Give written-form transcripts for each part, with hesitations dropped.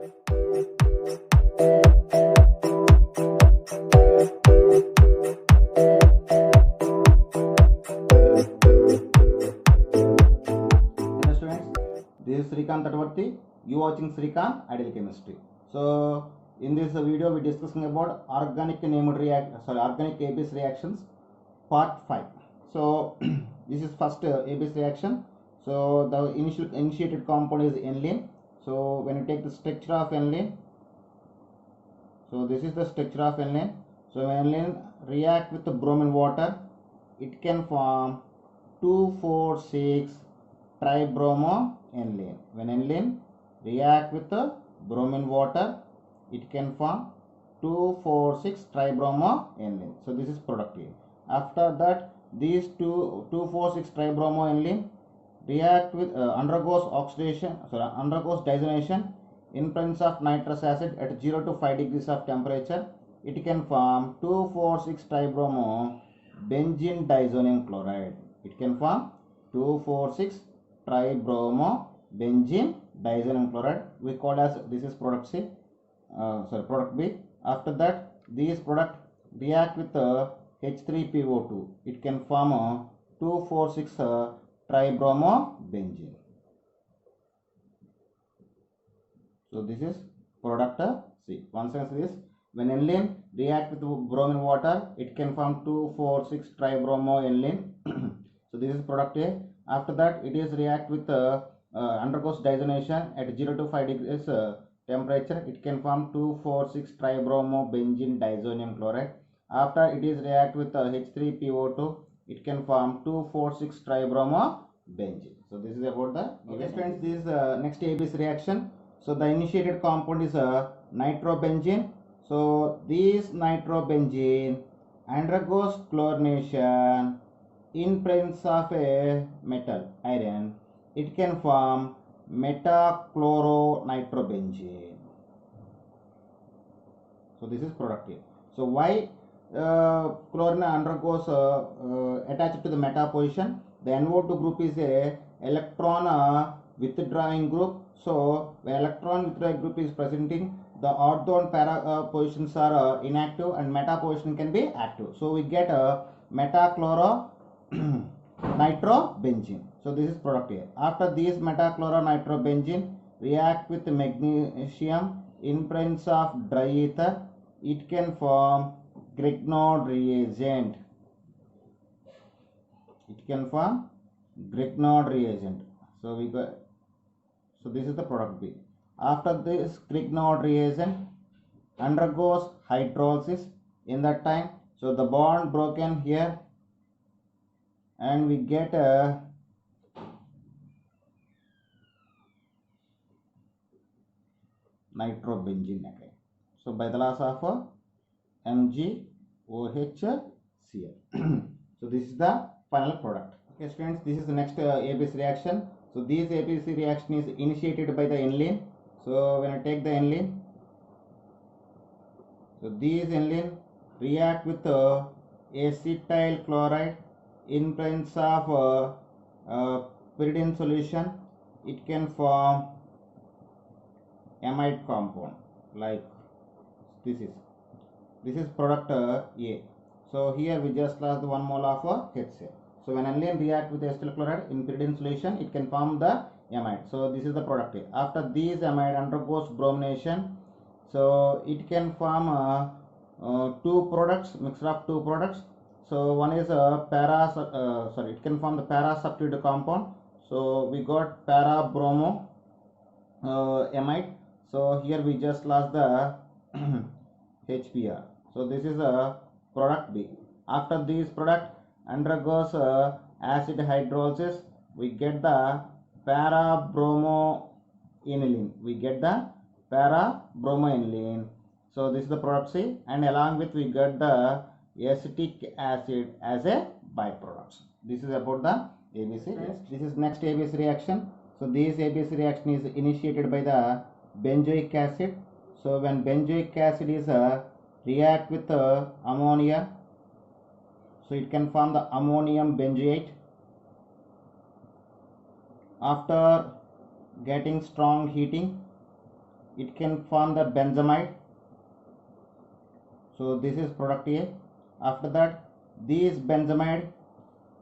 This is Srikanth Tatavarti. You watching Srikanth Ideal Chemistry. So in this video we discussing about organic ABS reactions part 5. So this is first ABS reaction. So the initiated compound is aniline. So when you take the structure of aniline, so this is the structure of aniline. So when aniline react with the bromine water, it can form 2,4,6 tribromoaniline. When aniline react with the bromine water, it can form 2,4,6 tribromoaniline. So this is product A. After that, these 2,4,6 tribromoaniline react with undergoes dissonation in presence of nitrous acid at 0 to 5 degrees of temperature. It can form 2,4,6 tribromo benzene disonium chloride. It can form 2,4,6 tribromo benzene disonium chloride. We call as this is product C. Product B. After that, these product react with H3PO2. It can form 2,4,6 tribromo benzene. So this is product C. Once again, this when aniline react with bromine water, it can form 2,4,6 tribromoaniline. So this is product A. After that, it is react with undergoes dissonation at 0 to 5 degrees temperature. It can form 2,4,6 tribromo benzene disonium chloride. After it is react with H3PO2, it can form 2,4,6 tribromo benzene. So this is about the okay friends. This is next ABS reaction. So the initiated compound is nitrobenzene. So this nitrobenzene undergoes chlorination in presence of a metal iron. It can form metachloronitrobenzene. So this is product A. So why chlorine undergoes attached to the meta position? The NO2 group is a electron withdrawing group. So when electron withdrawing group is presenting, the ortho and para positions are inactive and meta position can be active. So we get a metachloronitrobenzene. So this is product A. After these metachloronitrobenzene react with magnesium in presence of dry ether, it can form Grignard reagent. It can form Grignard reagent. So we got. So this is the product B. After this Grignard reagent undergoes hydrolysis in that time. So the bond broken here and we get a nitrobenzene again. So by the loss of MgOHCl. So this is the final product. Okay students, this is the next ABS reaction. So this ABS reaction is initiated by the aniline. So when I take the aniline, so these aniline react with acetyl chloride in presence of pyridine solution. It can form amide compound like this is product A. So here we just lost 1 mole of HCl. So when aniline react with acetyl chloride in pyridine solution, it can form the amide. So this is the product A. After these amide undergoes bromination, so it can form two products, mixture of two products. So one is it can form the para substituted compound. So we got para bromo amide. So here we just lost the HPR. So this is a product B. After this product undergoes acid hydrolysis, we get the para bromoaniline. So this is the product C, and along with we get the acetic acid as a byproduct. This is about the ABC. This is next ABS reaction. So this ABS reaction is initiated by the benzoic acid. So when benzoic acid is react with ammonia, so it can form the ammonium benzoate. After getting strong heating, it can form the benzamide. So this is product A. After that, these benzamide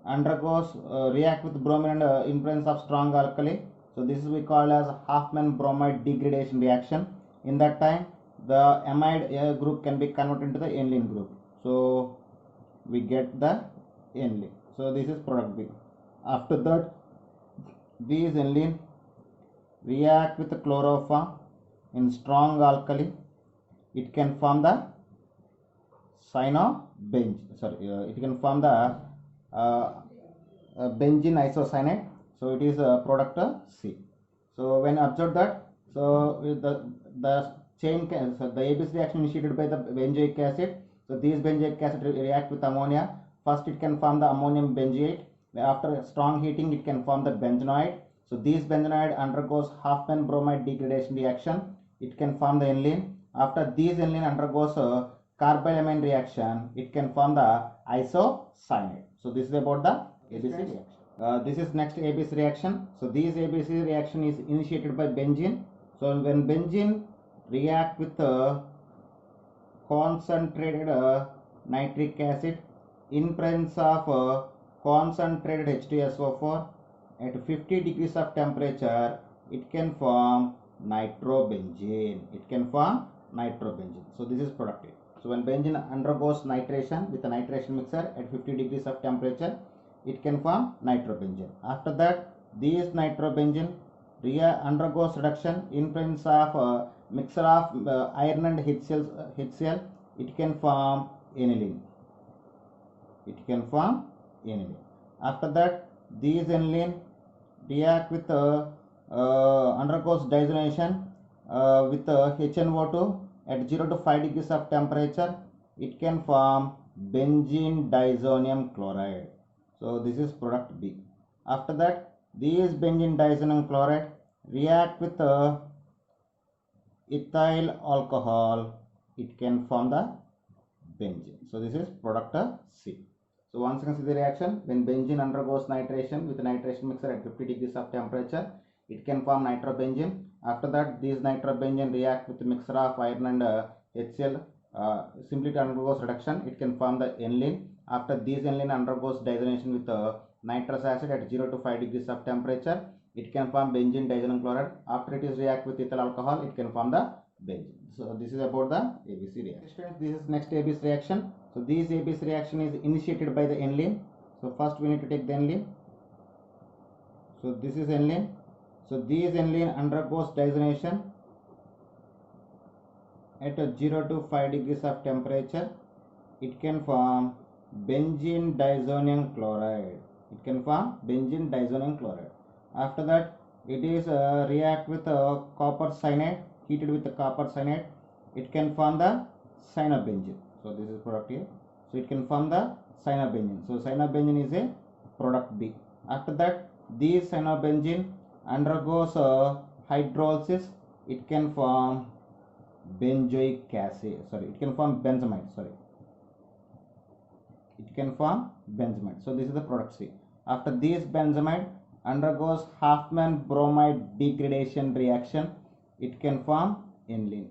undergoes react with bromine and in presence of strong alkali. So this is we call as Hoffman bromide degradation reaction. In that time, the amide group can be converted into the aniline group. So we get the aniline. So this is product B. After that, these aniline react with the chloroform in strong alkali. It can form the it can form the benzene isocyanate. So it is product C. So when observed that, so the chain can, so the ABC reaction initiated by the benzoic acid. So these benzoic acid react with ammonia. First it can form the ammonium benzoate. After strong heating it can form the benzenoid. So these benzenoid undergoes Hoffman bromide degradation reaction. It can form the aniline. After these aniline undergoes carbylamine reaction, it can form the isocyanate. So this is about the ABC reaction. This is next ABC reaction. So this ABC reaction is initiated by benzene. So when benzene react with concentrated nitric acid in presence of concentrated H2SO4 at 50 degrees of temperature, it can form nitrobenzene. So this is product A. So when benzene undergoes nitration with a nitration mixer at 50 degrees of temperature, it can form nitrobenzene. After that, these nitrobenzene undergoes reduction in presence of mixture of iron and HCl. It can form aniline. After that, these aniline react with undergoes dissonation with HNO2 at 0 to 5 degrees of temperature. It can form benzene disonium chloride. So this is product B. After that, these benzene disonium chloride react with ethyl alcohol. It can form the benzene. So this is product C. So once again see the reaction. When benzene undergoes nitration with a nitration mixer at 50 degrees of temperature, it can form nitrobenzene. After that, these nitrobenzene react with a mixture of iron and HCl. Simply undergoes reduction. It can form the aniline. After these aniline undergoes dissonation with nitrous acid at 0 to 5 degrees of temperature, it can form benzene disonium chloride. After it is react with ethyl alcohol, it can form the benzene. So this is about the ABC reaction. This is next ABC reaction. So this ABC reaction is initiated by the aniline. So first we need to take the aniline. So this is aniline. So these aniline undergoes dissonation at 0 to 5 degrees of temperature. It can form benzene disonium chloride. After that, it is react with copper cyanide, heated with the copper cyanide. It can form the cyanobenzene. So this is product A. So it can form the cyanobenzene. So cyanobenzene is a product B. After that, these cyanobenzene undergoes hydrolysis. It can form benzoic acid. It can form benzamide. So this is the product C. After this benzamide undergoes Hoffman bromide degradation reaction, it can form aniline.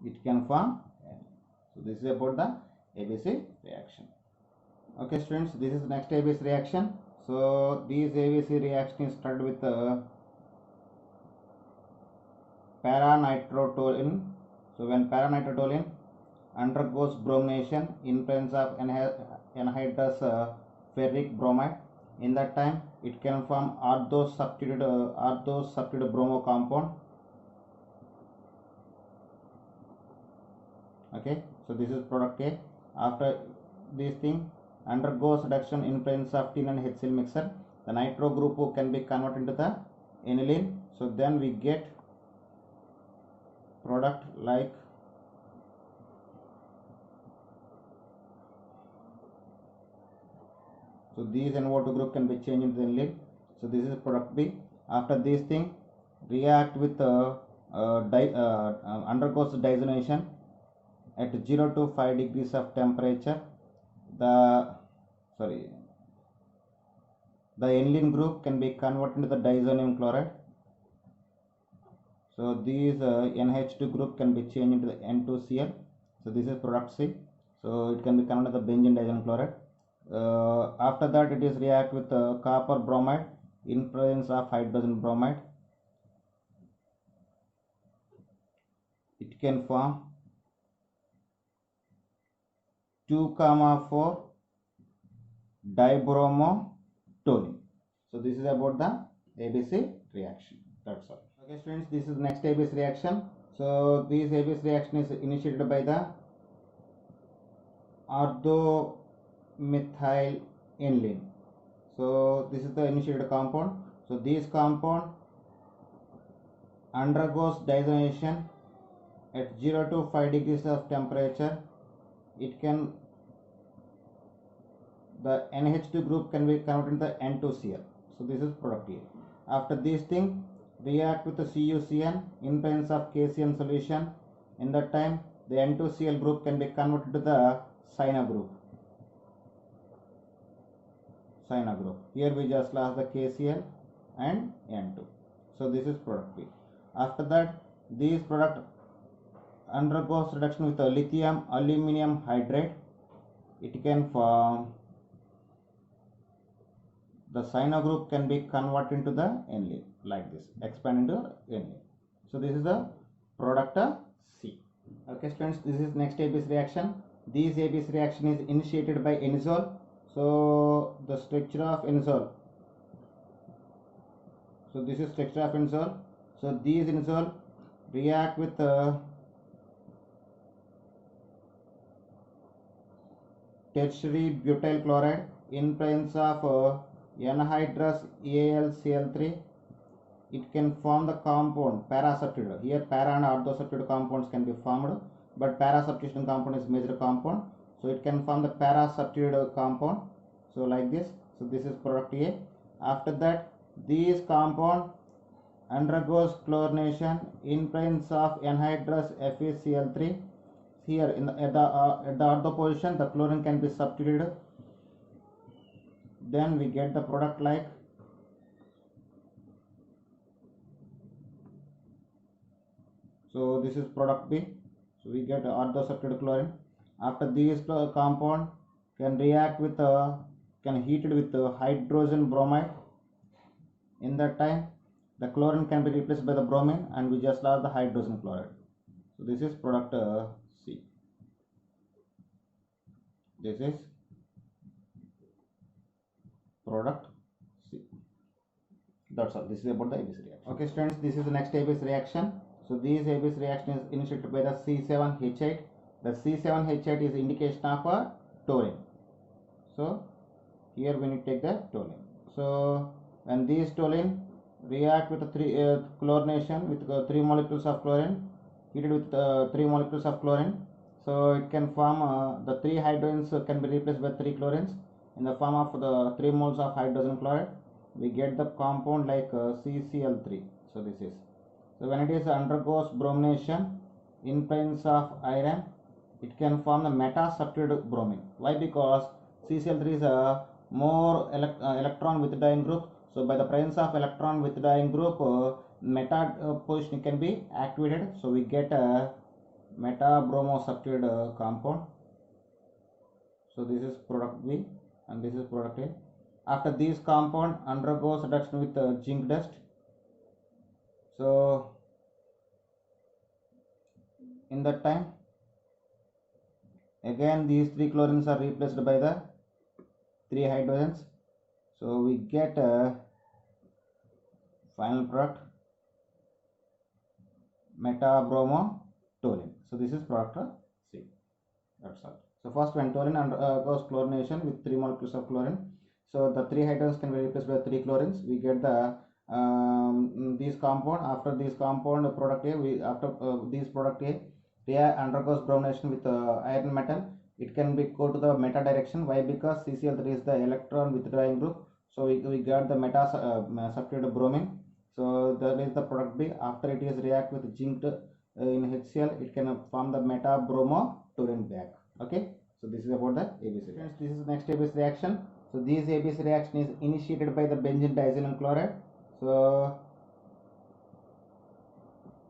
So this is about the ABC reaction. Okay students, this is next ABC reaction. So this ABC reaction is started with paranitrotoluene. So when paranitrotoluene undergoes bromination in presence of anhydrous ferric bromide, in that time it can form orthose substituted bromo compound. Okay, so this is product A. After this thing undergoes reduction in presence of tin and HCl mixer, the nitro group can be converted into the aniline. So then we get product like so these NO2 group can be changed into the aniline. So this is product B. After this thing react with undergoes dissonation at 0 to 5 degrees of temperature. The aniline group can be converted into the disonium chloride. So these NH2 group can be changed into the N2Cl. So this is product C. So it can be converted to the benzene diazenyl chloride. After that, it is react with copper bromide in presence of hydrogen bromide. It can form 2,4 dibromotoluene. So this is about the ABC reaction. That's all. Okay, students, this is next ABC reaction. So this ABC reaction is initiated by the orthomethylene. So this is the initiated compound. So this compound undergoes dissociation at 0 to 5 degrees of temperature. It can, the NH2 group can be converted into the N2Cl. So this is product A. After this thing, react with the CuCN in presence of KCN solution. In that time, the N2Cl group can be converted to the cyano group. Here we just lost the KCl and N2. So this is product B. After that, this product undergoes reduction with the lithium aluminum hydride. It can form, the cyano group can be converted into the aniline like this, expand into aniline. So this is the product C. Okay, students, this is next ABC reaction. This ABC reaction is initiated by enazole. So the structure of enazole. So this is structure of enazole. So these enazole react with tertiary butyl chloride in presence of anhydrous AlCl3. It can form the compound para substituted. Here para and ortho substituted compounds can be formed, but para substitution compound is major compound. So it can form the para substituted compound. So like this. So this is product A. After that, this compound undergoes chlorination in presence of anhydrous FeCl3. Here in at the ortho position, the chlorine can be substituted. Then we get the product like so this is product B. So we get ortho substituted chlorine. After this compound can react with can heated with hydrogen bromide. In that time, the chlorine can be replaced by the bromine, and we just lost the hydrogen chloride. So this is product C. This is product C. That's all. This is about the ABC reaction. Okay, students, this is the next ABC reaction. So this ABC reaction is initiated by the C7H8. The C7H8 is indication of a taurine. So here we need to take the taurine. So when these taurine react with the chlorination with 3 molecules of chlorine, heated with 3 molecules of chlorine, so it can form the 3 hydrogens can be replaced by 3 chlorines in the form of the 3 moles of hydrogen chloride. We get the compound like CCl3. So this is, so when it is undergoes bromination in presence of iron, it can form the meta substituted bromine. Why? Because CCl3 is a more electron withdrawing group. So by the presence of electron withdrawing group, meta position can be activated. So we get a meta bromo substituted compound. So this is product B and this is product A. After this compound undergoes reduction with zinc dust. So in that time, again these 3 chlorines are replaced by the 3 hydrogens. So we get a final product metabromotoluene. So this is product C. That's all. So first, when taurine undergoes chlorination with 3 molecules of chlorine, so the 3 hydrogens can be replaced by 3 chlorines. We get the this compound. After this compound product A, this product A undergoes bromination with iron metal. It can be go to the meta direction. Why? Because CCl3 is the electron withdrawing group. So we got the meta substituted bromine. So that is the product B. After it is react with zinc in HCl, it can form the meta bromotoluene back. Okay. So this is about the ABC reaction. This is next ABC reaction. So this ABC reaction is initiated by the benzene diazenyl chloride. So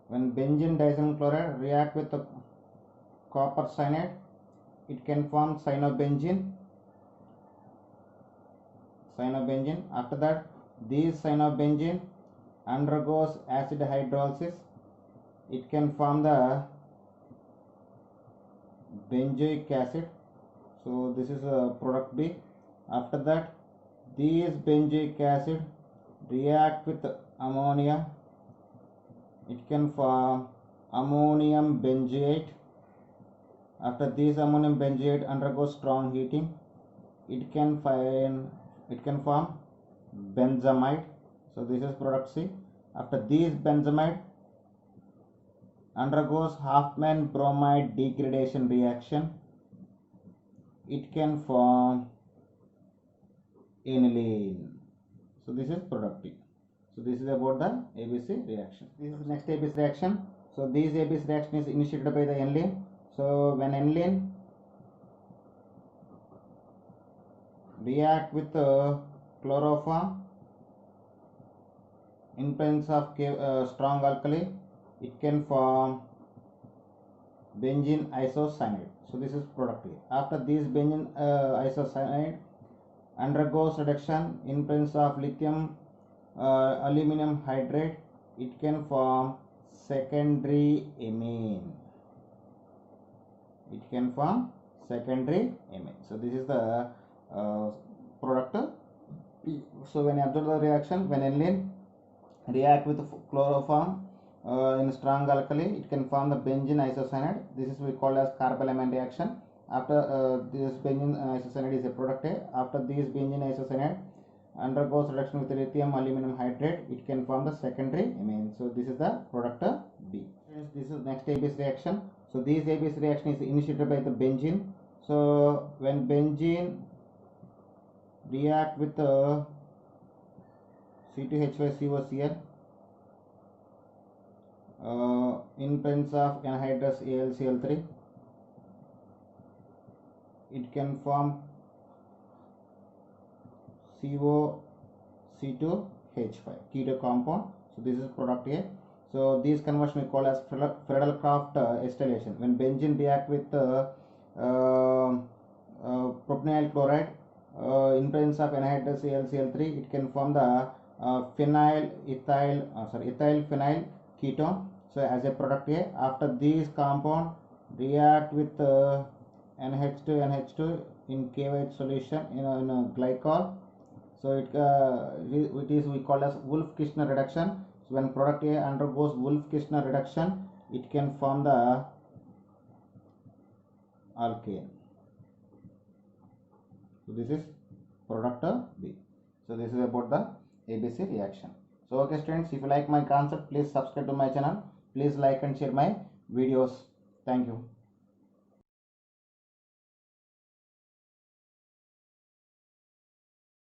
When benzene diacetyl chloride react with the copper cyanide, it can form cyanobenzene. After that, this cyanobenzene undergoes acid hydrolysis. It can form the benzoic acid. So this is product B. After that, these benzoic acid react with ammonia. It can form ammonium benzoate. After this ammonium benzoate undergoes strong heating, it can form benzamide. So this is product C. After this benzamide undergoes Hofmann bromide degradation reaction, it can form aniline. So this is product B. So this is about the ABC reaction. This is next ABC reaction. So this ABC reaction is initiated by the aniline. So when aniline react with chloroform in presence of strong alkali, it can form benzene isocyanide. So this is product A. After this benzene isocyanide undergoes reduction in presence of lithium aluminum hydrate, it can form secondary amine. So this is the product P. So when you observe the reaction, when aniline react with chloroform in strong alkali, it can form the benzene isocyanide. This is we call as carbylamine reaction. After this benzene isocyanide is a product A. After this benzene isocyanide undergoes reduction with lithium aluminum hydrate, it can form the secondary amine. So this is the product B. This is next ABC reaction. So this ABC reaction is initiated by the benzene. So when benzene react with C2H5COCl in presence of anhydrous AlCl3, it can form COC2H5 keto compound. So this is product A. So this conversion we call as Friedel-Crafts acetylation. When benzene react with propanyl chloride in presence of anhydrous AlCl3, it can form the ethyl phenyl ketone. So as a product A. After these compound react with NH2 in KOH solution in a glycol. So it is we call as Wolff-Kishner reduction. So when product A undergoes Wolff-Kishner reduction, it can form the alkane. So this is product B. So this is about the ABC reaction. So okay students, if you like my concept, please subscribe to my channel. Please like and share my videos. Thank you.